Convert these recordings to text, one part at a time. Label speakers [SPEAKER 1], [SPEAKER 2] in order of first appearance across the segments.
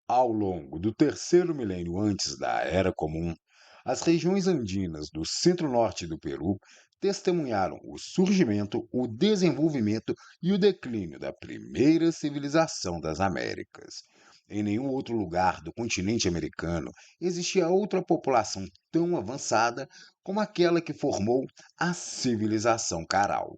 [SPEAKER 1] Ao longo do terceiro milênio antes da Era Comum, as regiões andinas do centro-norte do Peru testemunharam o surgimento, o desenvolvimento e o declínio da primeira civilização das Américas. Em nenhum outro lugar do continente americano existia outra população tão avançada como aquela que formou a civilização Caral.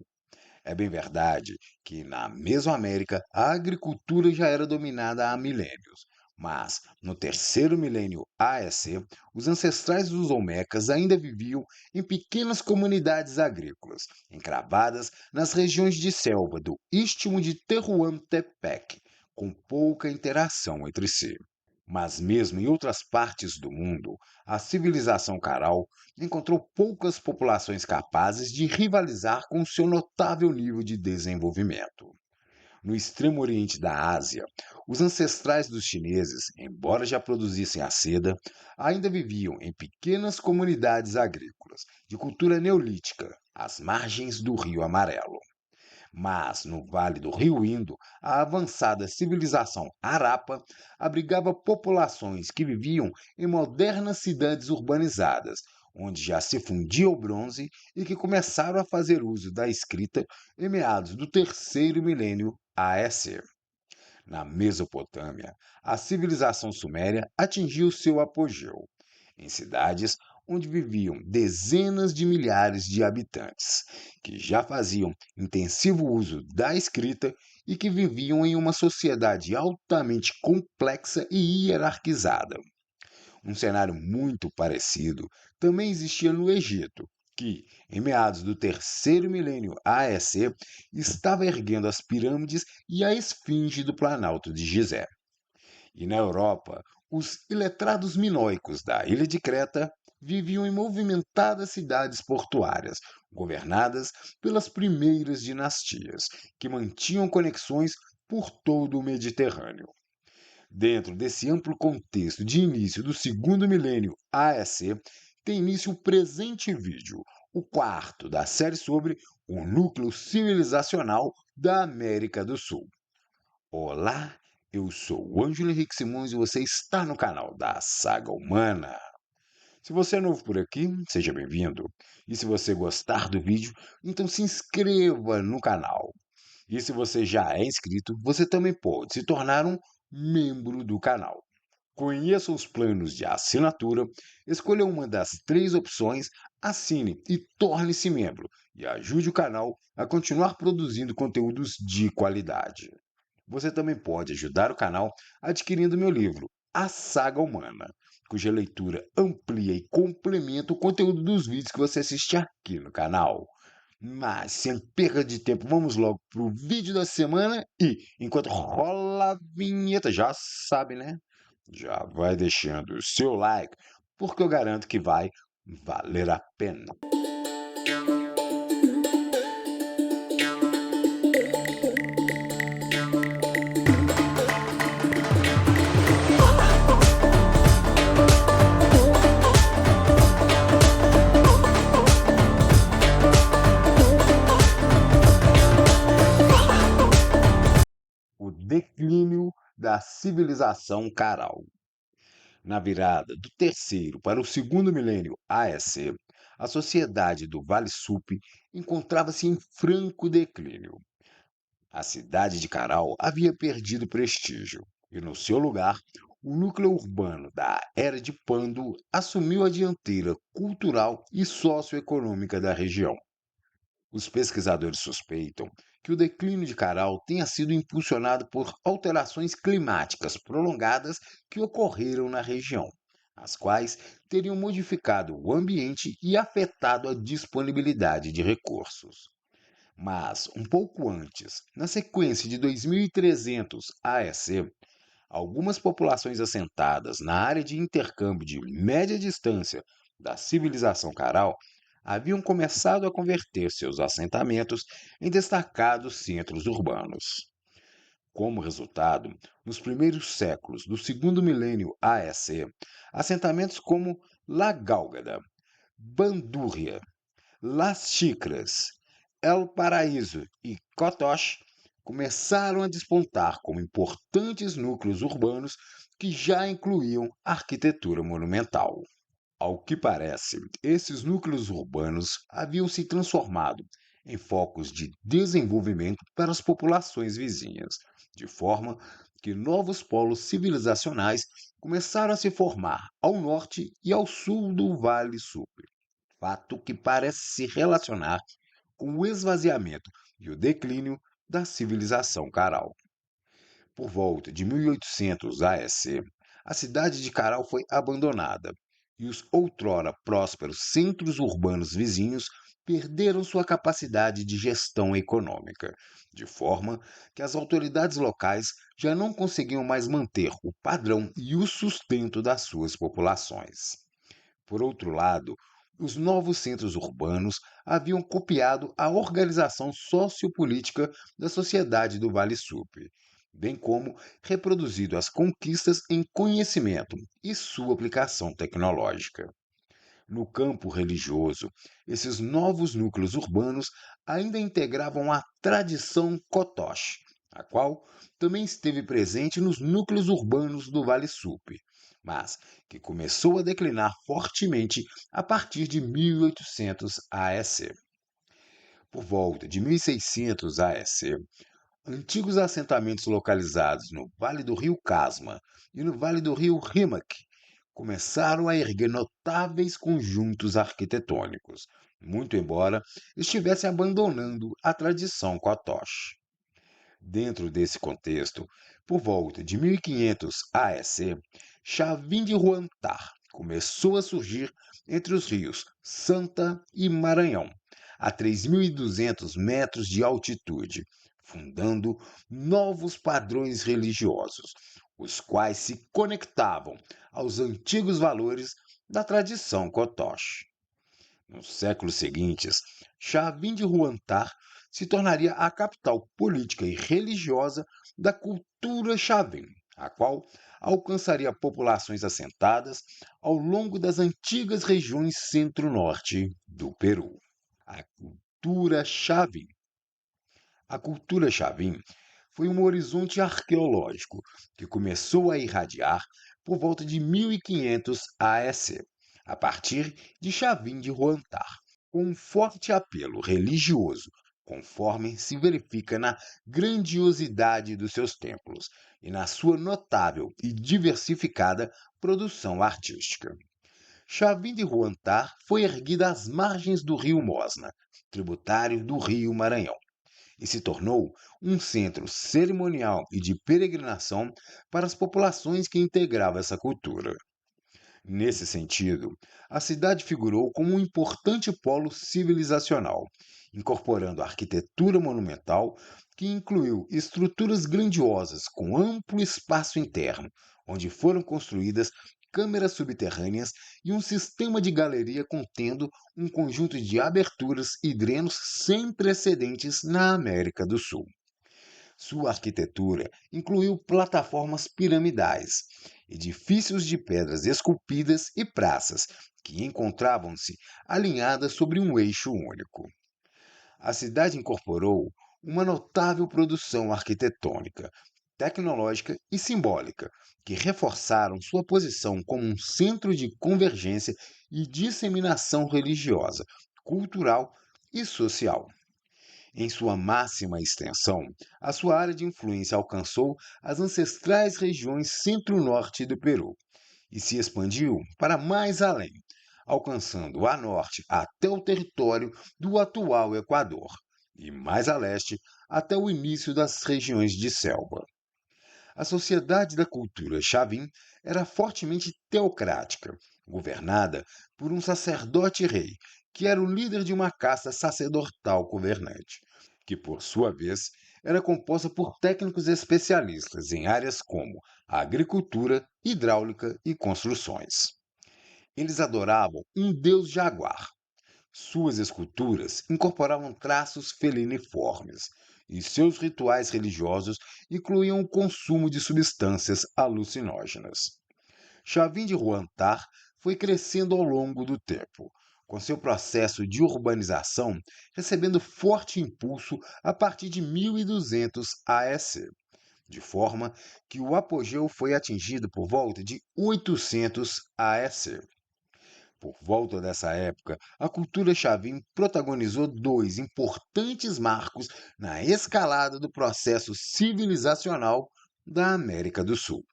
[SPEAKER 1] É bem verdade que na Mesoamérica a agricultura já era dominada há milênios, mas no terceiro milênio AEC, os ancestrais dos Olmecas ainda viviam em pequenas comunidades agrícolas, encravadas nas regiões de selva do Istmo de Tehuantepec, com pouca interação entre si. Mas mesmo em outras partes do mundo, a civilização Caral encontrou poucas populações capazes de rivalizar com seu notável nível de desenvolvimento. No extremo oriente da Ásia, os ancestrais dos chineses, embora já produzissem a seda, ainda viviam em pequenas comunidades agrícolas de cultura neolítica, às margens do Rio Amarelo. Mas, no Vale do Rio Indo, a avançada civilização Harappa abrigava populações que viviam em modernas cidades urbanizadas, onde já se fundia o bronze e que começaram a fazer uso da escrita em meados do terceiro milênio AEC. Na Mesopotâmia, a civilização suméria atingiu seu apogeu, em cidades onde viviam dezenas de milhares de habitantes, que já faziam intensivo uso da escrita e que viviam em uma sociedade altamente complexa e hierarquizada. Um cenário muito parecido também existia no Egito, que, em meados do terceiro milênio AEC, estava erguendo as pirâmides e a esfinge do Planalto de Gizé. E na Europa, os iletrados minoicos da ilha de Creta viviam em movimentadas cidades portuárias, governadas pelas primeiras dinastias, que mantinham conexões por todo o Mediterrâneo. Dentro desse amplo contexto de início do segundo milênio AEC, tem início o presente vídeo, o quarto da série sobre o núcleo civilizacional da América do Sul. Olá, eu sou o Ângelo Henrique Simões e você está no canal da Saga Humana. Se você é novo por aqui, seja bem-vindo. E se você gostar do vídeo, então se inscreva no canal. E se você já é inscrito, você também pode se tornar um membro do canal. Conheça os planos de assinatura, escolha uma das três opções, assine e torne-se membro. E ajude o canal a continuar produzindo conteúdos de qualidade. Você também pode ajudar o canal adquirindo meu livro, A Saga Humana, cuja leitura amplia e complementa o conteúdo dos vídeos que você assiste aqui no canal. Mas, sem perda de tempo, vamos logo para o vídeo da semana e, enquanto rola a vinheta, já sabe, né? Já vai deixando o seu like, porque eu garanto que vai valer a pena. O declínio da civilização Caral. Na virada do terceiro para o segundo milênio AEC, a sociedade do Vale Sup encontrava-se em franco declínio. A cidade de Caral havia perdido prestígio e, no seu lugar, o núcleo urbano da Era de Pando assumiu a dianteira cultural e socioeconômica da região. Os pesquisadores suspeitam que o declínio de Caral tenha sido impulsionado por alterações climáticas prolongadas que ocorreram na região, as quais teriam modificado o ambiente e afetado a disponibilidade de recursos. Mas, um pouco antes, na sequência de 2300 AEC, algumas populações assentadas na área de intercâmbio de média distância da civilização Caral haviam começado a converter seus assentamentos em destacados centros urbanos. Como resultado, nos primeiros séculos do segundo milênio AEC, assentamentos como La Gálgada, Bandúrria, Las Chicras, El Paraíso e Cotoche começaram a despontar como importantes núcleos urbanos que já incluíam arquitetura monumental. Ao que parece, esses núcleos urbanos haviam se transformado em focos de desenvolvimento para as populações vizinhas, de forma que novos polos civilizacionais começaram a se formar ao norte e ao sul do Vale Supre, fato que parece se relacionar com o esvaziamento e o declínio da civilização Caral. Por volta de 1800 AEC, a cidade de Caral foi abandonada e os outrora prósperos centros urbanos vizinhos perderam sua capacidade de gestão econômica, de forma que as autoridades locais já não conseguiam mais manter o padrão e o sustento das suas populações. Por outro lado, os novos centros urbanos haviam copiado a organização sociopolítica da sociedade do Vale Supre, bem como reproduzido as conquistas em conhecimento e sua aplicação tecnológica. No campo religioso, esses novos núcleos urbanos ainda integravam a tradição Kotosh, a qual também esteve presente nos núcleos urbanos do Vale Supre, mas que começou a declinar fortemente a partir de 1800 AEC. Por volta de 1600 AEC, antigos assentamentos localizados no Vale do Rio Casma e no Vale do Rio Rimac começaram a erguer notáveis conjuntos arquitetônicos, muito embora estivessem abandonando a tradição Kotosh. Dentro desse contexto, por volta de 1500 AEC, Chavin de Huantar começou a surgir entre os rios Santa e Maranhão, a 3.200 metros de altitude, fundando novos padrões religiosos, os quais se conectavam aos antigos valores da tradição Kotosh. Nos séculos seguintes, Chavin de Huantar se tornaria a capital política e religiosa da cultura Chavin, a qual alcançaria populações assentadas ao longo das antigas regiões centro-norte do Peru. A cultura Chavin. A cultura Chavin foi um horizonte arqueológico que começou a irradiar por volta de 1500 AEC, a partir de Chavin de Huantar, com um forte apelo religioso, conforme se verifica na grandiosidade dos seus templos e na sua notável e diversificada produção artística. Chavin de Huantar foi erguida às margens do rio Mosna, tributário do rio Maranhão, e se tornou um centro cerimonial e de peregrinação para as populações que integravam essa cultura. Nesse sentido, a cidade figurou como um importante polo civilizacional, incorporando a arquitetura monumental que incluiu estruturas grandiosas com amplo espaço interno, onde foram construídas câmeras subterrâneas e um sistema de galeria contendo um conjunto de aberturas e drenos sem precedentes na América do Sul. Sua arquitetura incluiu plataformas piramidais, edifícios de pedras esculpidas e praças que encontravam-se alinhadas sobre um eixo único. A cidade incorporou uma notável produção arquitetônica, tecnológica e simbólica, que reforçaram sua posição como um centro de convergência e disseminação religiosa, cultural e social. Em sua máxima extensão, a sua área de influência alcançou as ancestrais regiões centro-norte do Peru e se expandiu para mais além, alcançando a norte até o território do atual Equador e mais a leste até o início das regiões de selva. A sociedade da cultura Chavin era fortemente teocrática, governada por um sacerdote-rei, que era o líder de uma casta sacerdotal governante, que, por sua vez, era composta por técnicos especialistas em áreas como a agricultura, hidráulica e construções. Eles adoravam um deus jaguar. Suas esculturas incorporavam traços feliniformes, e seus rituais religiosos incluíam o consumo de substâncias alucinógenas. Chavin de Huantar foi crescendo ao longo do tempo, com seu processo de urbanização recebendo forte impulso a partir de 1200 AEC, de forma que o apogeu foi atingido por volta de 800 AEC. Por volta dessa época, a cultura Chavin protagonizou dois importantes marcos na escalada do processo civilizacional da América do Sul.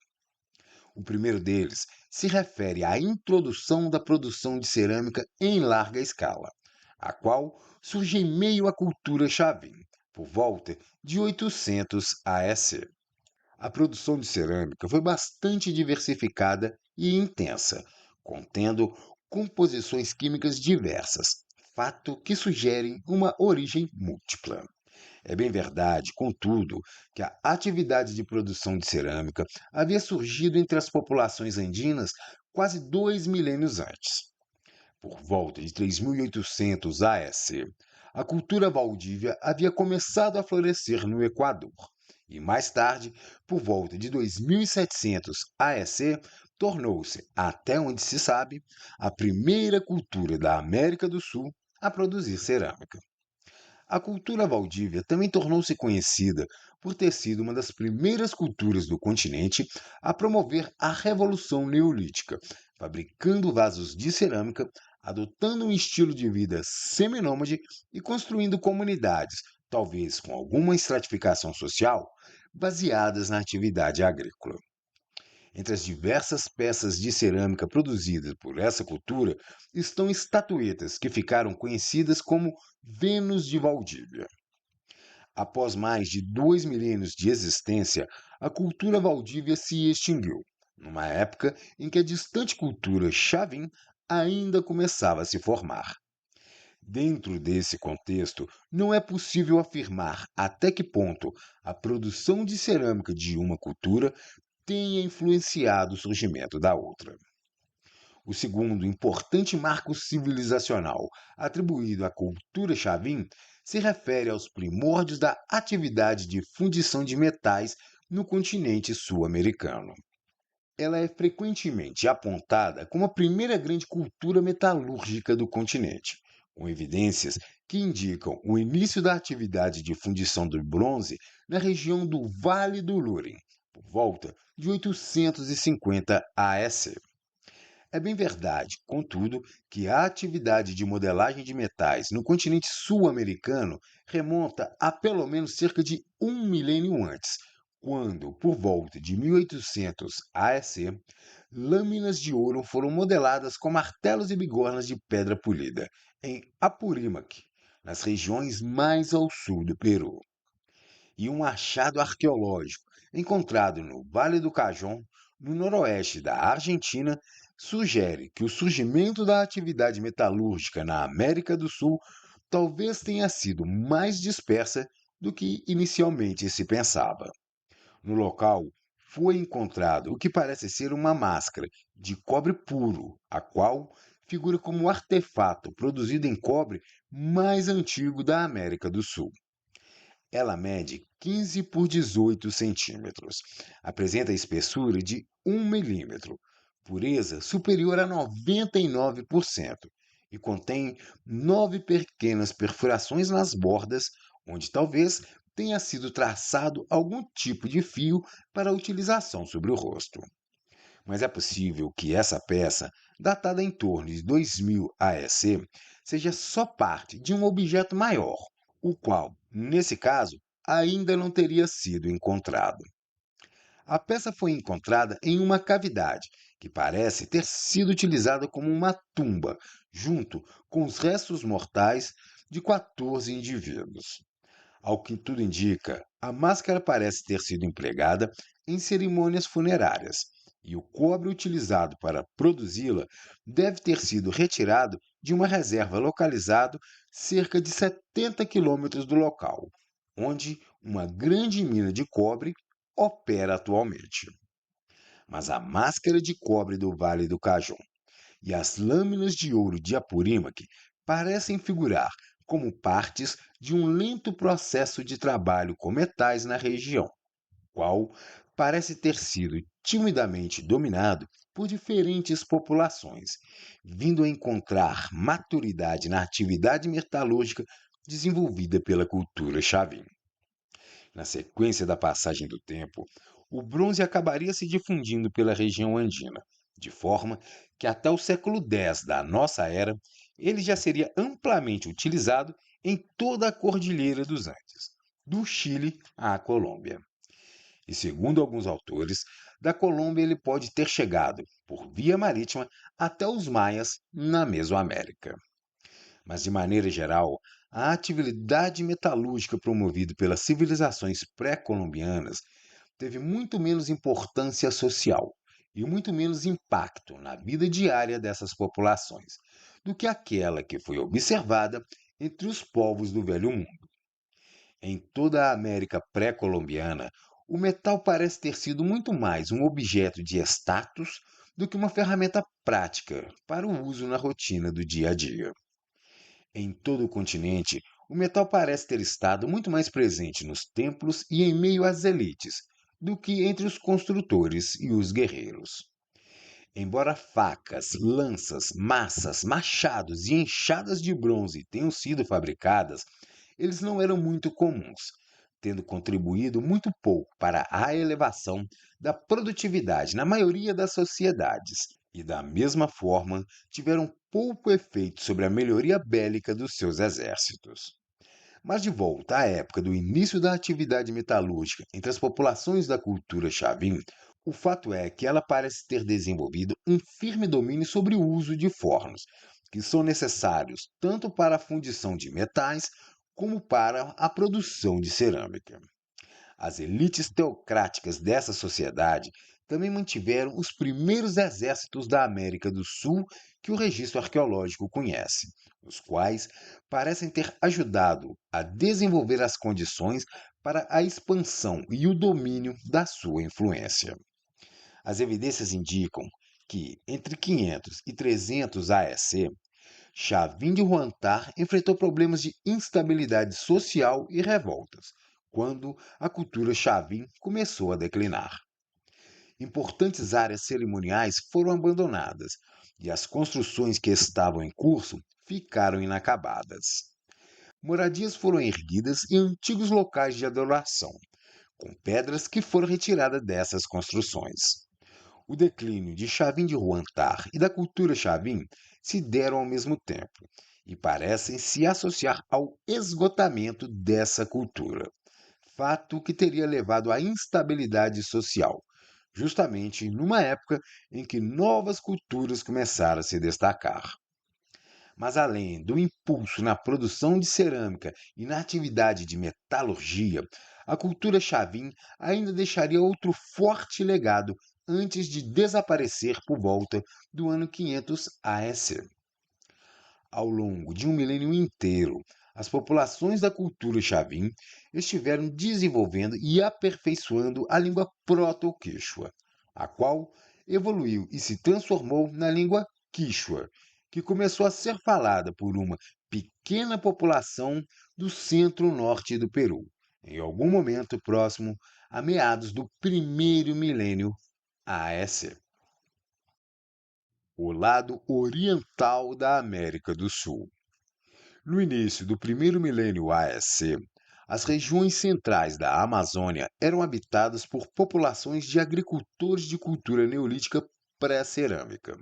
[SPEAKER 1] O primeiro deles se refere à introdução da produção de cerâmica em larga escala, a qual surge em meio à cultura Chavin, por volta de 800 AEC. A produção de cerâmica foi bastante diversificada e intensa, contendo composições químicas diversas, fato que sugere uma origem múltipla. É bem verdade, contudo, que a atividade de produção de cerâmica havia surgido entre as populações andinas quase 2 milênios antes. Por volta de 3800 AEC, a cultura valdívia havia começado a florescer no Equador e, mais tarde, por volta de 2700 AEC, tornou-se, até onde se sabe, a primeira cultura da América do Sul a produzir cerâmica. A cultura valdívia também tornou-se conhecida por ter sido uma das primeiras culturas do continente a promover a Revolução Neolítica, fabricando vasos de cerâmica, adotando um estilo de vida seminômade e construindo comunidades, talvez com alguma estratificação social, baseadas na atividade agrícola. Entre as diversas peças de cerâmica produzidas por essa cultura estão estatuetas que ficaram conhecidas como Vênus de Valdívia. Após mais de 2 milênios de existência, a cultura valdívia se extinguiu, numa época em que a distante cultura Chavin ainda começava a se formar. Dentro desse contexto, não é possível afirmar até que ponto a produção de cerâmica de uma cultura tenha influenciado o surgimento da outra. O segundo importante marco civilizacional atribuído à cultura Chavin se refere aos primórdios da atividade de fundição de metais no continente sul-americano. Ela é frequentemente apontada como a primeira grande cultura metalúrgica do continente, com evidências que indicam o início da atividade de fundição do bronze na região do Vale do Lurin, por volta de 850 AEC. É bem verdade, contudo, que a atividade de modelagem de metais no continente sul-americano remonta a pelo menos cerca de 1 milênio antes, quando, por volta de 1800 AEC, lâminas de ouro foram modeladas com martelos e bigornas de pedra polida, em Apurímac, nas regiões mais ao sul do Peru. E um achado arqueológico encontrado no Vale do Cajón, no noroeste da Argentina, sugere que o surgimento da atividade metalúrgica na América do Sul talvez tenha sido mais dispersa do que inicialmente se pensava. No local foi encontrado o que parece ser uma máscara de cobre puro, a qual figura como o artefato produzido em cobre mais antigo da América do Sul. Ela mede 15 por 18 centímetros, apresenta espessura de 1 milímetro, pureza superior a 99% e contém 9 pequenas perfurações nas bordas, onde talvez tenha sido traçado algum tipo de fio para utilização sobre o rosto. Mas é possível que essa peça, datada em torno de 2000 AEC, seja só parte de um objeto maior, o qual, nesse caso, ainda não teria sido encontrado. A peça foi encontrada em uma cavidade que parece ter sido utilizada como uma tumba, junto com os restos mortais de 14 indivíduos. Ao que tudo indica, a máscara parece ter sido empregada em cerimônias funerárias, e o cobre utilizado para produzi-la deve ter sido retirado de uma reserva localizado cerca de 70 quilômetros do local, onde uma grande mina de cobre opera atualmente. Mas a máscara de cobre do Vale do Cajón e as lâminas de ouro de Apurímac parecem figurar como partes de um lento processo de trabalho com metais na região, qual parece ter sido timidamente dominado por diferentes populações, vindo a encontrar maturidade na atividade metalúrgica desenvolvida pela cultura Chavin. Na sequência da passagem do tempo, o bronze acabaria se difundindo pela região andina, de forma que até o século X da nossa era, ele já seria amplamente utilizado em toda a Cordilheira dos Andes, do Chile à Colômbia. E segundo alguns autores, da Colômbia ele pode ter chegado, por via marítima, até os maias na Mesoamérica. Mas, de maneira geral, a atividade metalúrgica promovida pelas civilizações pré-colombianas teve muito menos importância social e muito menos impacto na vida diária dessas populações do que aquela que foi observada entre os povos do Velho Mundo. Em toda a América pré-colombiana, o metal parece ter sido muito mais um objeto de status do que uma ferramenta prática para o uso na rotina do dia a dia. Em todo o continente, o metal parece ter estado muito mais presente nos templos e em meio às elites do que entre os construtores e os guerreiros. Embora facas, lanças, massas, machados e enxadas de bronze tenham sido fabricadas, eles não eram muito comuns, tendo contribuído muito pouco para a elevação da produtividade na maioria das sociedades, e da mesma forma tiveram pouco efeito sobre a melhoria bélica dos seus exércitos. Mas de volta à época do início da atividade metalúrgica entre as populações da cultura Chavin, o fato é que ela parece ter desenvolvido um firme domínio sobre o uso de fornos, que são necessários tanto para a fundição de metais como para a produção de cerâmica. As elites teocráticas dessa sociedade também mantiveram os primeiros exércitos da América do Sul que o registro arqueológico conhece, os quais parecem ter ajudado a desenvolver as condições para a expansão e o domínio da sua influência. As evidências indicam que, entre 500 e 300 AEC, Chavin de Huantar enfrentou problemas de instabilidade social e revoltas, quando a cultura Chavin começou a declinar. Importantes áreas cerimoniais foram abandonadas e as construções que estavam em curso ficaram inacabadas. Moradias foram erguidas em antigos locais de adoração, com pedras que foram retiradas dessas construções. O declínio de Chavin de Huantar e da cultura Chavin se deram ao mesmo tempo e parecem se associar ao esgotamento dessa cultura, fato que teria levado à instabilidade social, justamente numa época em que novas culturas começaram a se destacar. Mas além do impulso na produção de cerâmica e na atividade de metalurgia, a cultura Chavin ainda deixaria outro forte legado antes de desaparecer por volta do ano 500 AEC. Ao longo de um milênio inteiro, as populações da cultura Chavin estiveram desenvolvendo e aperfeiçoando a língua proto-quechua, a qual evoluiu e se transformou na língua quichua, que começou a ser falada por uma pequena população do centro-norte do Peru, em algum momento próximo a meados do primeiro milênio AEC. O lado oriental da América do Sul. No início do primeiro milênio AEC, as regiões centrais da Amazônia eram habitadas por populações de agricultores de cultura neolítica pré-cerâmica.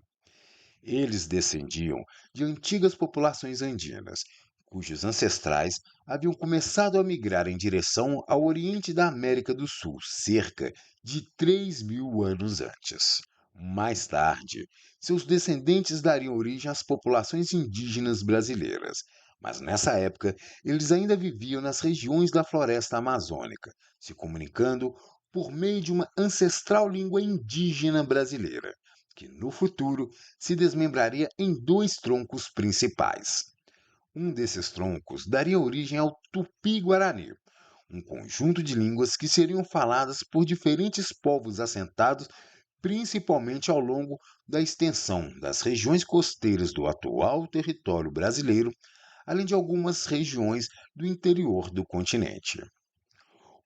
[SPEAKER 1] Eles descendiam de antigas populações andinas, cujos ancestrais haviam começado a migrar em direção ao oriente da América do Sul cerca de 3.000 anos antes. Mais tarde, seus descendentes dariam origem às populações indígenas brasileiras, mas nessa época eles ainda viviam nas regiões da floresta amazônica, se comunicando por meio de uma ancestral língua indígena brasileira, que no futuro se desmembraria em dois troncos principais. Um desses troncos daria origem ao Tupi-Guarani, um conjunto de línguas que seriam faladas por diferentes povos assentados principalmente ao longo da extensão das regiões costeiras do atual território brasileiro, além de algumas regiões do interior do continente.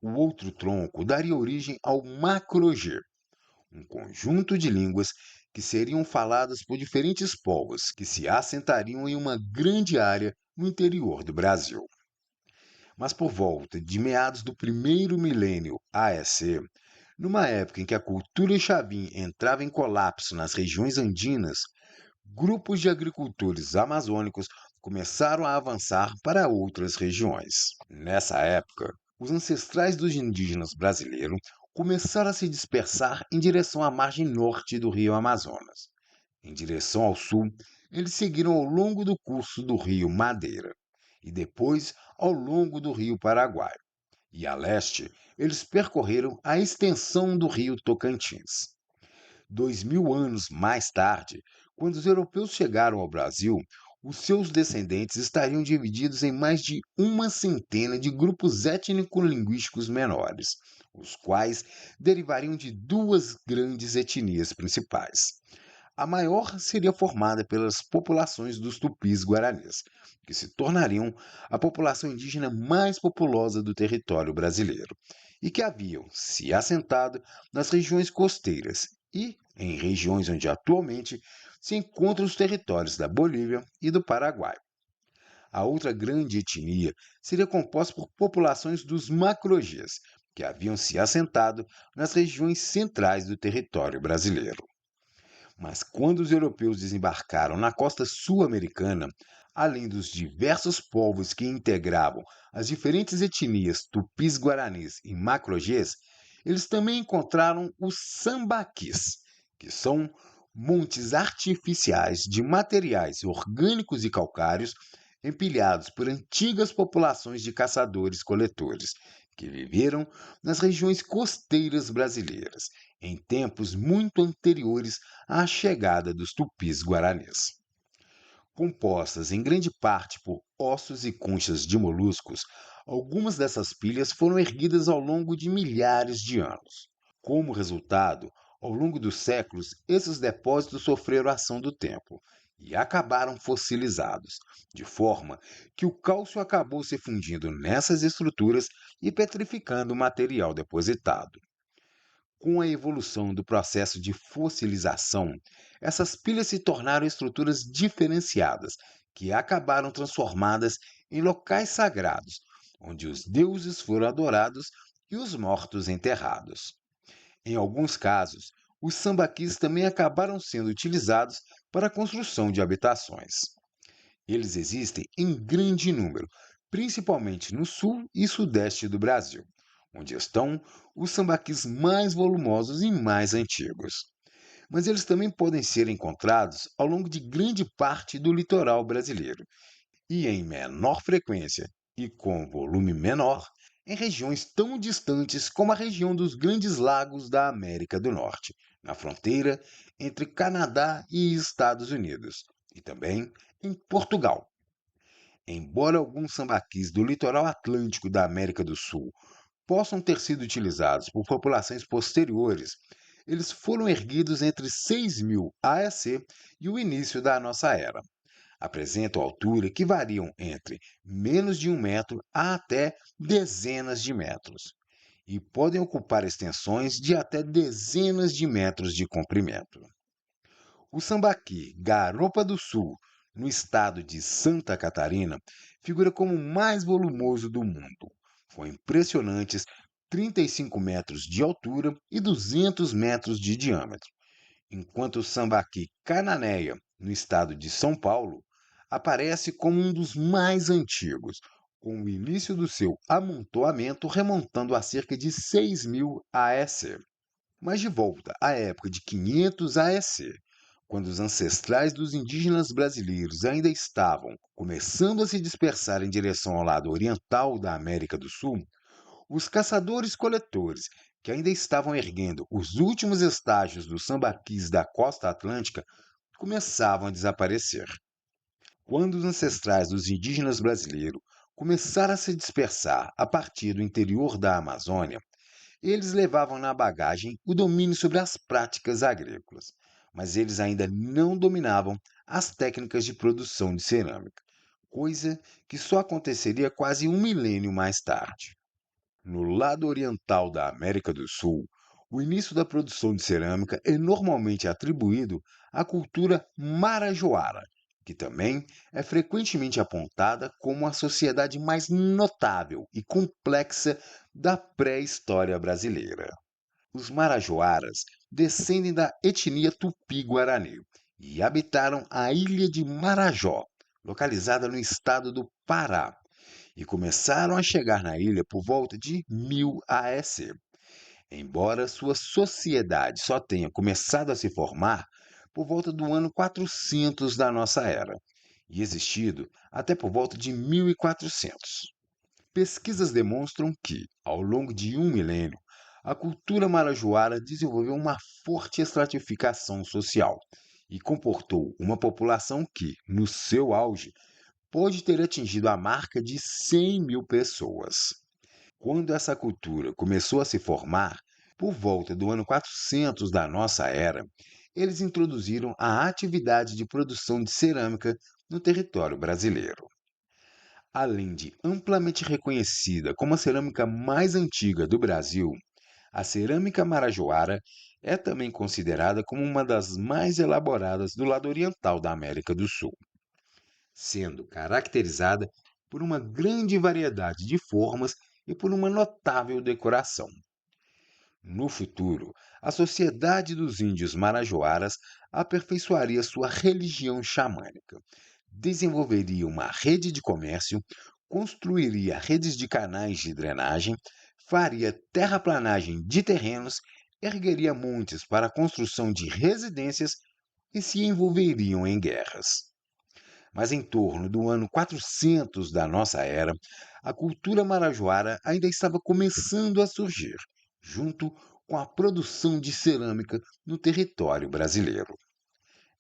[SPEAKER 1] O outro tronco daria origem ao Macro-G, um conjunto de línguas que seriam faladas por diferentes povos que se assentariam em uma grande área no interior do Brasil. Mas por volta de meados do primeiro milênio AEC, numa época em que a cultura Xavim entrava em colapso nas regiões andinas, grupos de agricultores amazônicos começaram a avançar para outras regiões. Nessa época, os ancestrais dos indígenas brasileiros começaram a se dispersar em direção à margem norte do rio Amazonas. Em direção ao sul, eles seguiram ao longo do curso do rio Madeira e depois ao longo do rio Paraguai. E a leste, eles percorreram a extensão do rio Tocantins. 2000 anos mais tarde, quando os europeus chegaram ao Brasil, os seus descendentes estariam divididos em mais de uma centena de grupos étnico-linguísticos menores, os quais derivariam de duas grandes etnias principais. A maior seria formada pelas populações dos tupis-guaranis, que se tornariam a população indígena mais populosa do território brasileiro, e que haviam se assentado nas regiões costeiras e em regiões onde atualmente se encontram os territórios da Bolívia e do Paraguai. A outra grande etnia seria composta por populações dos macro-G's, que haviam se assentado nas regiões centrais do território brasileiro. Mas quando os europeus desembarcaram na costa sul-americana, além dos diversos povos que integravam as diferentes etnias tupis-guaranis e macro-G's, eles também encontraram os sambaquis, que são montes artificiais de materiais orgânicos e calcários empilhados por antigas populações de caçadores-coletores, que viveram nas regiões costeiras brasileiras, em tempos muito anteriores à chegada dos tupis-guaranis. Compostas em grande parte por ossos e conchas de moluscos, algumas dessas pilhas foram erguidas ao longo de milhares de anos. Como resultado, ao longo dos séculos, esses depósitos sofreram a ação do tempo e acabaram fossilizados, de forma que o cálcio acabou se fundindo nessas estruturas e petrificando o material depositado. Com a evolução do processo de fossilização, essas pilhas se tornaram estruturas diferenciadas, que acabaram transformadas em locais sagrados, onde os deuses foram adorados e os mortos enterrados. Em alguns casos, os sambaquis também acabaram sendo utilizados para a construção de habitações. Eles existem em grande número, principalmente no sul e sudeste do Brasil, onde estão os sambaquis mais volumosos e mais antigos. Mas eles também podem ser encontrados ao longo de grande parte do litoral brasileiro, e em menor frequência e com volume menor em regiões tão distantes como a região dos Grandes Lagos da América do Norte, na fronteira entre Canadá e Estados Unidos, e também em Portugal. Embora alguns sambaquis do litoral atlântico da América do Sul possam ter sido utilizados por populações posteriores, eles foram erguidos entre 6000 AEC e o início da nossa era. Apresentam altura que variam entre menos de 1 metro a até dezenas de metros, e podem ocupar extensões de até dezenas de metros de comprimento. O sambaqui Garopa do Sul, no estado de Santa Catarina, figura como o mais volumoso do mundo, com impressionantes 35 metros de altura e 200 metros de diâmetro, enquanto o sambaqui Cananéia, no estado de São Paulo, aparece como um dos mais antigos, com o início do seu amontoamento remontando a cerca de 6000 AEC. Mas de volta à época de 500 AEC, quando os ancestrais dos indígenas brasileiros ainda estavam começando a se dispersar em direção ao lado oriental da América do Sul, os caçadores-coletores, que ainda estavam erguendo os últimos estágios dos sambaquis da costa atlântica, começavam a desaparecer. Quando os ancestrais dos indígenas brasileiros começaram a se dispersar a partir do interior da Amazônia, eles levavam na bagagem o domínio sobre as práticas agrícolas, mas eles ainda não dominavam as técnicas de produção de cerâmica, coisa que só aconteceria quase um milênio mais tarde. No lado oriental da América do Sul, o início da produção de cerâmica é normalmente atribuído à cultura marajoara, que também é frequentemente apontada como a sociedade mais notável e complexa da pré-história brasileira. Os Marajoaras descendem da etnia Tupi-Guarani e habitaram a ilha de Marajó, localizada no estado do Pará, e começaram a chegar na ilha por volta de 1000 AEC. Embora sua sociedade só tenha começado a se formar por volta do ano 400 da nossa era e existido até por volta de 1400. Pesquisas demonstram que, ao longo de um milênio, a cultura marajoara desenvolveu uma forte estratificação social e comportou uma população que, no seu auge, pode ter atingido a marca de 100 mil pessoas. Quando essa cultura começou a se formar, por volta do ano 400 da nossa era, eles introduziram a atividade de produção de cerâmica no território brasileiro. Além de amplamente reconhecida como a cerâmica mais antiga do Brasil, a cerâmica marajoara é também considerada como uma das mais elaboradas do lado oriental da América do Sul, sendo caracterizada por uma grande variedade de formas e por uma notável decoração. No futuro, a Sociedade dos Índios Marajoaras aperfeiçoaria sua religião xamânica, desenvolveria uma rede de comércio, construiria redes de canais de drenagem, faria terraplanagem de terrenos, ergueria montes para a construção de residências e se envolveriam em guerras. Mas em torno do ano 400 da nossa era, a cultura marajoara ainda estava começando a surgir, junto com a produção de cerâmica no território brasileiro.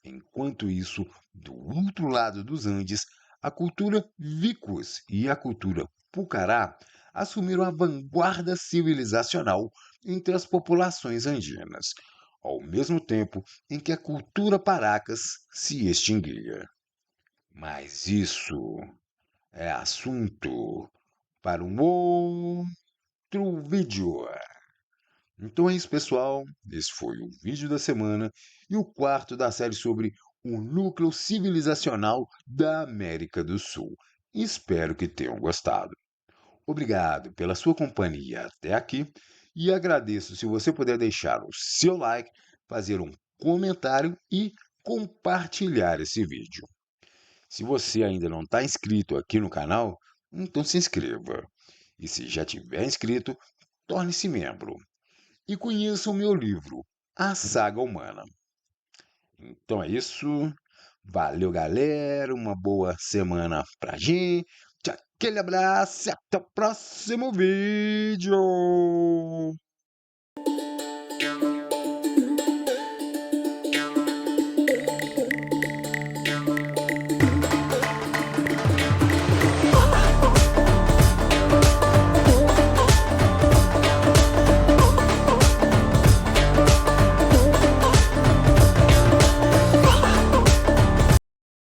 [SPEAKER 1] Enquanto isso, do outro lado dos Andes, a cultura Vicus e a cultura Pucará assumiram a vanguarda civilizacional entre as populações andinas, ao mesmo tempo em que a cultura Paracas se extinguia. Mas isso é assunto para um outro vídeo. Então é isso, pessoal. Esse foi o vídeo da semana e o quarto da série sobre o núcleo civilizacional da América do Sul. Espero que tenham gostado. Obrigado pela sua companhia até aqui e agradeço se você puder deixar o seu like, fazer um comentário e compartilhar esse vídeo. Se você ainda não está inscrito aqui no canal, então se inscreva. E se já tiver inscrito, torne-se membro. E conheça o meu livro, A Saga Humana. Então é isso. Valeu, galera. Uma boa semana pra gente. Aquele abraço e até o próximo vídeo.